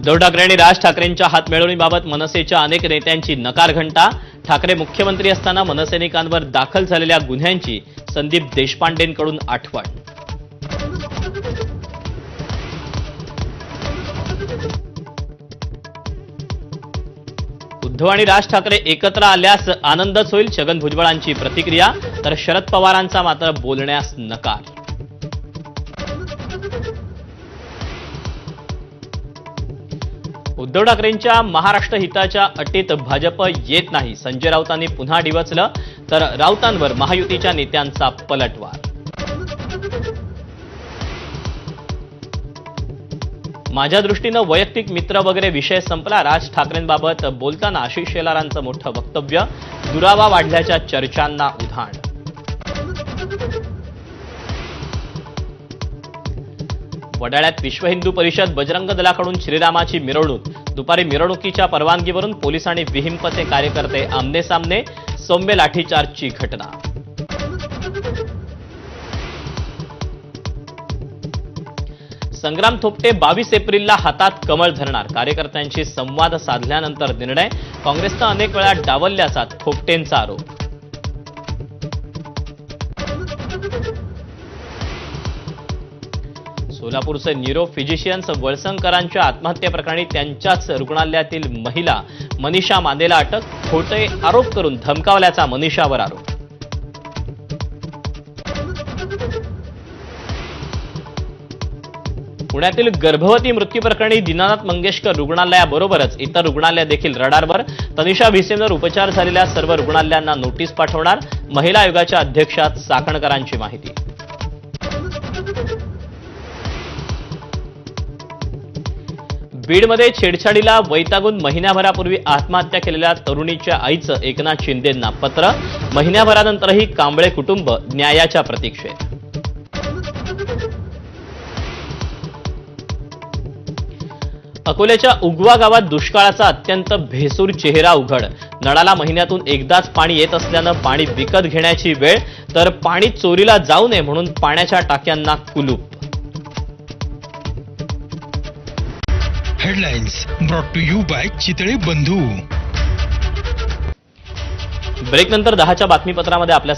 उद्धव ठाकरे आणि राज ठाकरेंच्या हातमिळवणीबाबत मनसेच्या अनेक नेत्यांची नकार घंटा. ठाकरे मुख्यमंत्री असताना मनसैनिकांवर दाखल झालेल्या गुन्ह्यांची संदीप देशपांडेंकडून आठवण. उद्धव आणि राज ठाकरे एकत्र आल्यास आनंदच होईल, छगन भुजबळांची प्रतिक्रिया. तर शरद पवारांचा मात्र बोलण्यास नकार. उद्धव ठाकरेंच्या महाराष्ट्र हिताच्या अटीत भाजप येत नाही, संजय राऊतांनी पुन्हा डिवचलं. तर राऊतांवर महायुतीच्या नेत्यांचा पलटवार. माझ्या दृष्टीनं वैयक्तिक मित्र वगैरे विषय संपला. राज ठाकरेंबाबत बोलताना आशिष शेलारांचं मोठं वक्तव्य. दुरावा वाढल्याच्या चर्चांना उधाण. वडाळ्यात विश्व हिंदू परिषद बजरंग दलाकडून श्रीरामाची मिरवणूक. दुपारी मिरवणुकीच्या परवानगीवरून पोलीस आणि विहिंपचे कार्यकर्ते आमनेसामने. सौम्य लाठीचार्जची घटना. संग्राम थोपटे 22 एप्रिलला हातात कमळ धरणार. कार्यकर्त्यांशी संवाद साधल्यानंतर निर्णय. काँग्रेसनं अनेक वेळा डावलल्याचा थोपटेंचा आरोप. सोलापूरचे न्यूरो फिजिशियन्स वळसंकरांच्या आत्महत्येप्रकरणी त्यांच्याच रुग्णालयातील महिला मनीषा मानेला अटक. खोटे आरोप करून धमकावल्याचा मनीषावर आरोप. पुण्यातील गर्भवती मृत्यूप्रकरणी दीनानाथ मंगेशकर रुग्णालयाबरोबरच इतर रुग्णालय देखील रडारवर. तनिषा भिसेंवर उपचार झालेल्या सर्व रुग्णालयांना नोटीस पाठवणार. महिला आयोगाच्या अध्यक्षा चाकणकरांची माहिती. बीडमध्ये छेडछाडीला वैतागून महिन्याभरापूर्वी आत्महत्या केलेल्या तरुणीच्या आईचं एकनाथ शिंदेंना पत्र. महिन्याभरानंतरही कांबळे कुटुंब न्यायाच्या प्रतीक्षेत. अकोल्याच्या उगवा गावात दुष्काळाचा अत्यंत भेसूर चेहरा उघड. नळाला महिन्यातून एकदाच पाणी येत असल्यानं पाणी विकत घेण्याची वेळ. तर पाणी चोरीला जाऊ नये म्हणून पाण्याच्या टाक्यांना कुलूप. Headlines brought to you by Chitale Bandhu. ब्रेकनंतर 10च्या बातमीपत्रामध्ये आपल्या